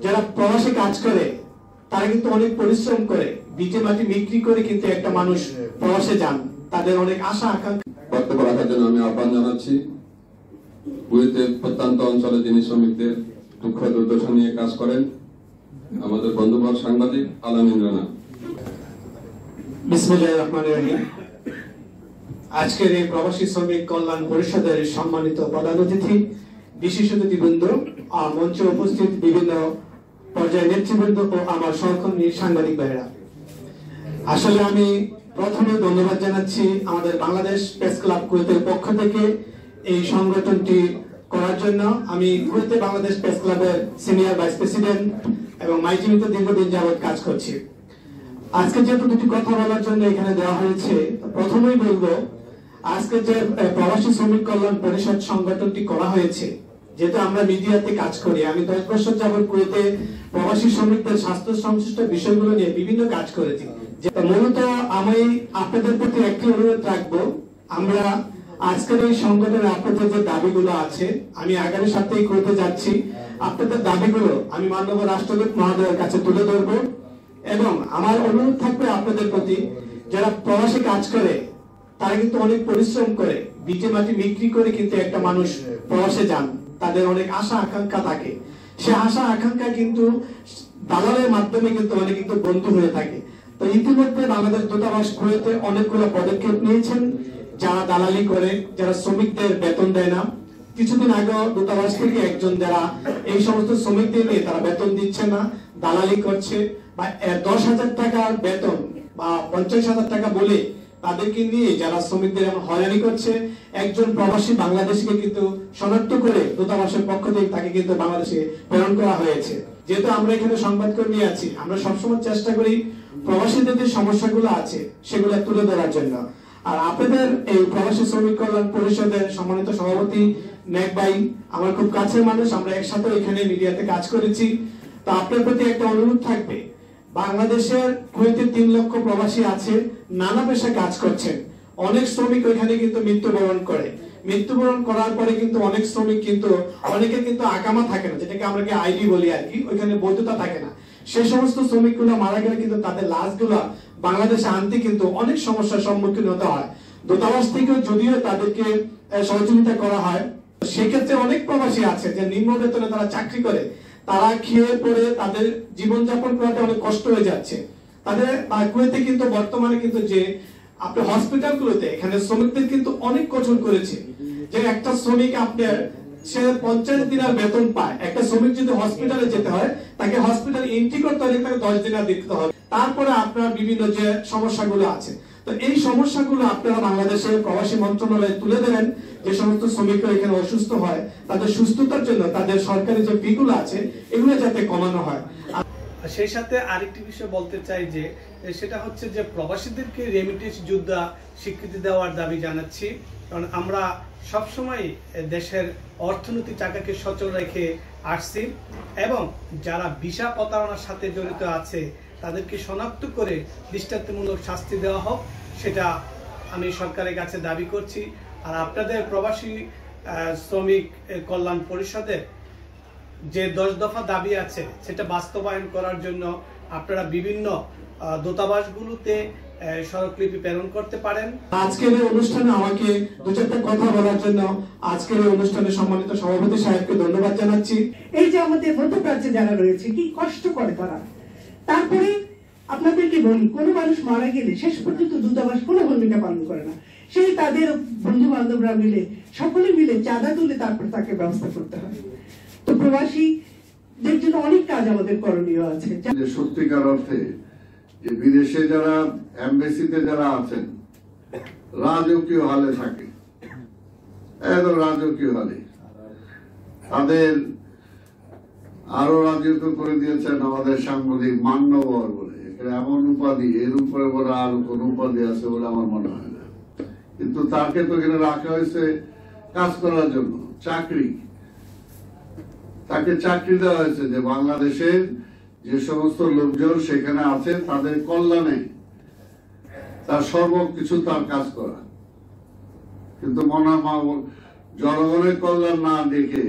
যারা প্রবাসে কাজ করে তারা কিন্তু অনেক পরিশ্রম করে ভিটে মাটি বিক্রি করে কিন্তু একটা মানুষ প্রবাসে যান, তাদের অনেক আশা আকাঙ্ক্ষা বক্তব্য রাখার জন্য আমি আহ্বান জানাচ্ছি। কুয়েতের প্রত্যন্ত অঞ্চলে যিনি শ্রমিকদের দুঃখ দুর্দশা নিয়ে কাজ করেন, আমাদের বন্ধুবর সাংবাদিক আলামিন রানা। বিসমিল্লাহির রহমানির রহিম। আজকের এই প্রবাসী শ্রমিক কল্যাণ পরিষদের সম্মানিত প্রধান অতিথি, বিশেষ অতিথিবৃন্দ, মঞ্চে উপস্থিত বিভিন্ন পর্যায়ের নেতৃবৃন্দ ও আমার সহকর্মী সাংবাদিক ভাইরা, আসলে আমি প্রথমে ধন্যবাদ জানাচ্ছি আমাদের বাংলাদেশ প্রেস ক্লাব কুয়েতের পক্ষ থেকে এই সংগঠনটি করার জন্য। আমি কুয়েতে বাংলাদেশ প্রেস ক্লাবের সিনিয়র ভাইস প্রেসিডেন্ট এবং মাইটিভিতে দীর্ঘদিন যাবৎ কাজ করছি। আজকে যেহেতু দুটি কথা বলার জন্য এখানে দেওয়া হয়েছে, প্রথমেই বলবো আজকে যে প্রবাসী শ্রমিক কল্যাণ পরিষদ সংগঠনটি করা হয়েছে, যেহেতু আমরা মিডিয়াতে কাজ করি, আমি 10 বছর যাবৎ কুয়েতে প্রবাসী শ্রমিকদের স্বাস্থ্য সংশ্লিষ্ট বিষয়গুলো নিয়ে বিভিন্ন কাজ করেছি। মূলত আমি আপনাদের প্রতি একটি অনুরোধ রাখবো, আমরা আজকের এই সংগঠনে আপনাদের যে দাবিগুলো আছে, আমি আগামী সপ্তাহে করতে যাচ্ছি, আপনাদের দাবিগুলো আমি মাননীয় রাষ্ট্রদূত মহোদয়ের কাছে তুলে ধরবো এবং আমার অনুরোধ থাকবে আপনাদের প্রতি, যারা প্রবাসে কাজ করে তারা কিন্তু অনেক পরিশ্রম করে ভিটে মাটি বিক্রি করে কিন্তু একটা মানুষ প্রবাসে যান, তাদের অনেক আশা আকাঙ্ক্ষা থাকে। সে আশা আকাঙ্ক্ষা কিন্তু দালালের মাধ্যমে কিন্তু অনেক কিন্তু বন্ধু হয়ে থাকে। তো ইতিমধ্যে বাংলাদেশ দূতাবাস কুয়েতে অনেকগুলো পদক্ষেপ নিয়েছেন, যারা দালালি করে, যারা শ্রমিকদের বেতন দেয় না। কিছুদিন আগে দূতাবাস থেকে একজন যারা এই সমস্ত শ্রমিকদের নিয়ে তারা বেতন দিচ্ছে না, দালালি করছে, বা 10,000 টাকার বেতন বা 50,000 টাকা বলে তাদেরকে নিয়ে যারা শ্রমিকদের এমন হয়রানি করছে, একজন প্রবাসী বাংলাদেশিকে কিন্তু শনাক্ত করে দূতাবাসের পক্ষ থেকে তাকে কিন্তু বাংলাদেশে প্রেরণ করা হয়েছে। যেহেতু আমরা এখানে সংবাদকর্মী আছি, আমরা সবসময় চেষ্টা করি প্রবাসীদের যে সমস্যাগুলো আছে সেগুলো তুলে ধরার জন্য। আর আপনাদের এই প্রবাসী শ্রমিক কল্যাণ পরিষদের সম্মানিত সভাপতি নেক ভাই আমার খুব কাছের মানুষ, আমরা একসাথে এখানে মিডিয়াতে কাজ করেছি। তো আপনার প্রতি একটা অনুরোধ থাকবে, বাংলাদেশের কুয়েতে 3 লক্ষ প্রবাসী আছে, নানা পেশায় কাজ করছেন। অনেক শ্রমিক ওইখানে কিন্তু মৃত্যুবরণ করে, মৃত্যুবরণ করার পরে কিন্তু অনেক শ্রমিক কিন্তু অনেকের কিন্তু আকামা থাকে না, যেটাকে আমরা আইডি বলি আর কি, ওইখানে বৈধতা থাকে না। সে সমস্ত শ্রমিকগুলো মারা গেলে কিন্তু তাদের লাশগুলো বাংলাদেশে আনতে কিন্তু অনেক সমস্যার সম্মুখীন হতে হয়। দূতাবাস থেকে যদিও তাদেরকে সহযোগিতা করা হয়, সেক্ষেত্রে অনেক প্রবাসী আছে যে নিম্ন বেতনে তারা চাকরি করে, তারা খেয়ে পড়ে তাদের জীবনযাপন করাতে অনেক কষ্ট হয়ে যাচ্ছে তাদের। কুয়েতে কিন্তু বর্তমানে কিন্তু যে আপনার হসপিটালগুলোতে এখানে শ্রমিকদের কিন্তু অনেক কঠোর করেছে, যে একটা শ্রমিক আপনার সে 50 দিনের বেতন পায়। একটা শ্রমিক যদি হসপিটালে যেতে হয়, তাকে হসপিটাল এন্ট্রি করতে হলে তাকে 10 দিনের দিতে হবে। তারপরে আপনার বিভিন্ন যে সমস্যাগুলো আছে, তো এই সমস্যাগুলো আপনারা বাংলাদেশের প্রবাসী মন্ত্রণালয়ে তুলে দেবেন। যে সমস্ত শ্রমিকরা এখানে অসুস্থ হয়, তাদের সুস্থতার জন্য তাদের সরকারি যে ফিগুলো আছে এগুলো যাতে কমানো হয়। সেই সাথে আরেকটি বিষয় বলতে চাই, যে সেটা হচ্ছে যে প্রবাসীদেরকে রেমিটেন্স যোদ্ধা স্বীকৃতি দেওয়ার দাবি জানাচ্ছি। কারণ আমরা সবসময় দেশের অর্থনৈতিক চাকাকে সচল রেখে আসছি এবং যারা ভিসা প্রতারণার সাথে জড়িত আছে তাদেরকে শনাক্ত করে দৃষ্টান্তমূলক শাস্তি দেওয়া হোক, সেটা আমি সরকারের কাছে দাবি করছি। আর আপনাদের প্রবাসী শ্রমিক কল্যাণ পরিষদের যে 10 দফা দাবি আছে সেটা বাস্তবায়ন করার জন্য আপনারা বিভিন্ন দূতাবাসগুলোতে স্মারকলিপি প্রেরণ করতে পারেন। আজকের এই অনুষ্ঠানে আমাকে 2-4টা কথা বলার জন্য আজকের এই অনুষ্ঠানে সম্মানিত সভাপতি সাহেবকে ধন্যবাদ জানাচ্ছি। এই যে আমাদের মধ্যপ্রাচ্যে যারা রয়েছে কি কষ্ট করে তারা, তারপরে আপনাদেরকে বলি, কোনো মানুষ মারা গেলে শেষ পর্যন্ত দূতাবাস কোনো ভূমিকা পালন করে না, সেই তাদের বন্ধু বান্ধবরা মিলে সকলে মিলে চাঁদা তুলে তারপর তাকে ব্যবস্থা করতে হয়। তো প্রবাসীদের জন্য অনেক কাজ আমাদের করণীয় আছে। সত্যিকার অর্থে যে বিদেশে যারা এমবেসিতে যারা আছেন, রাজকীয় হালে থাকে, একদম রাজকীয় হালে, তাদের আরো রাজকীয় করে দিয়েছেন আমাদের সাংবাদিক মান্যবর বলে। এমন উপাধি, এর উপরে বলে আর কোন উপাধি আছে বলে আমার মনে হয় না। কিন্তু তাকে তো এখানে রাখা হয়েছে কাজ করার জন্য, চাকরি, তাকে চাকরি দেওয়া হয়েছে যে বাংলাদেশের যে সমস্ত লোকজন সেখানে আছে তাদের কল্যাণে তার সর্বকিছু তার কাজ করা। কিন্তু জনগণের কল্যাণ না দেখে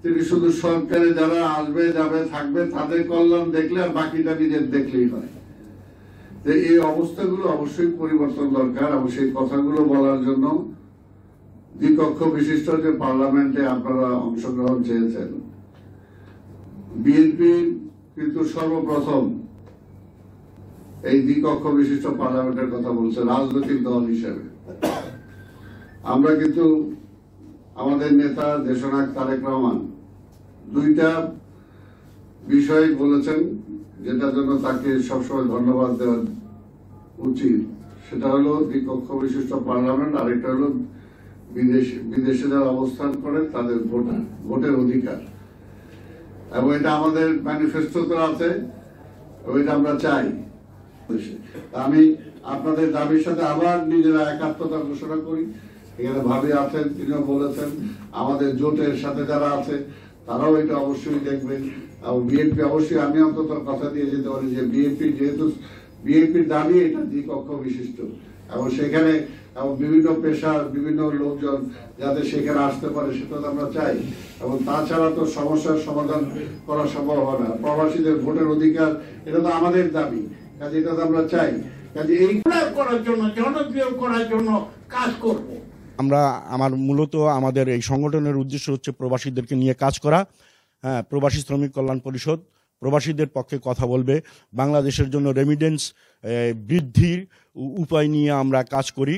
তিনি শুধু সরকারে যারা আসবে যাবে থাকবে তাদের কল্যাণ দেখলে আর বাকিটা নিজের দেখলেই হয়। এই অবস্থাগুলো অবশ্যই পরিবর্তন দরকার এবং সেই কথাগুলো বলার জন্য দ্বিকক্ষ বিশিষ্ট যে পার্লামেন্টে আপনারা অংশগ্রহণ চেয়েছেন, বিএনপি কিন্তু সর্বপ্রথম এই দ্বিকক্ষ বিশিষ্ট পার্লামেন্টের কথা বলছে রাজনৈতিক দল হিসেবে। আমরা কিন্তু আমাদের নেতা দেশনায়ক তারেক রহমান দুইটা বিষয় বলেছেন যেটার জন্য তাকে সবসময় ধন্যবাদ দেওয়া উচিত। সেটা হলো দ্বিকক্ষ বিশিষ্ট পার্লামেন্ট, আরেকটা হলো বিদেশে যারা অবস্থান করেন তাদের ভোটের অধিকার, এবং এটা আমাদের ম্যানিফেস্টোতে আছে, ওইটা আমরা চাই। আমি আপনাদের দাবির সাথে আবার নিজেরা একাত্মতা ঘোষণা করি। এখানে ভাবি আছেন, তিনিও বলেছেন আমাদের জোটের সাথে যারা আছে তারাও এটা অবশ্যই দেখবেন, এবং বিএনপি অবশ্যই, আমি অন্তত কথা দিয়ে যেতে পারি যে বিএনপি যেহেতু বিএনপির দাবি এটা দ্বিকক্ষ বিশিষ্ট, এবং সেখানে বিভিন্ন পেশার বিভিন্ন লোকজন যাতে সেখানে আসতে পারে সেটা তো আমরা চাই, এবং তাছাড়া তো সমস্যার সমাধান করা সম্ভব হয় না। প্রবাসীদের ভোটের অধিকার এটা তো আমাদের দাবি, কাজে এটা তো আমরা চাই, কাজে এই করার জন্য, জনপ্রিয় করার জন্য কাজ করব। মূলত আমাদের এই সংগঠনের উদ্দেশ্য হচ্ছে প্রবাসীদেরকে নিয়ে কাজ করা। হ্যাঁ, প্রবাসী শ্রমিক কল্যাণ পরিষদ প্রবাসীদের পক্ষে কথা বলবে। বাংলাদেশের জন্য রেমিডেন্স বৃদ্ধির উপায় নিয়ে আমরা কাজ করি।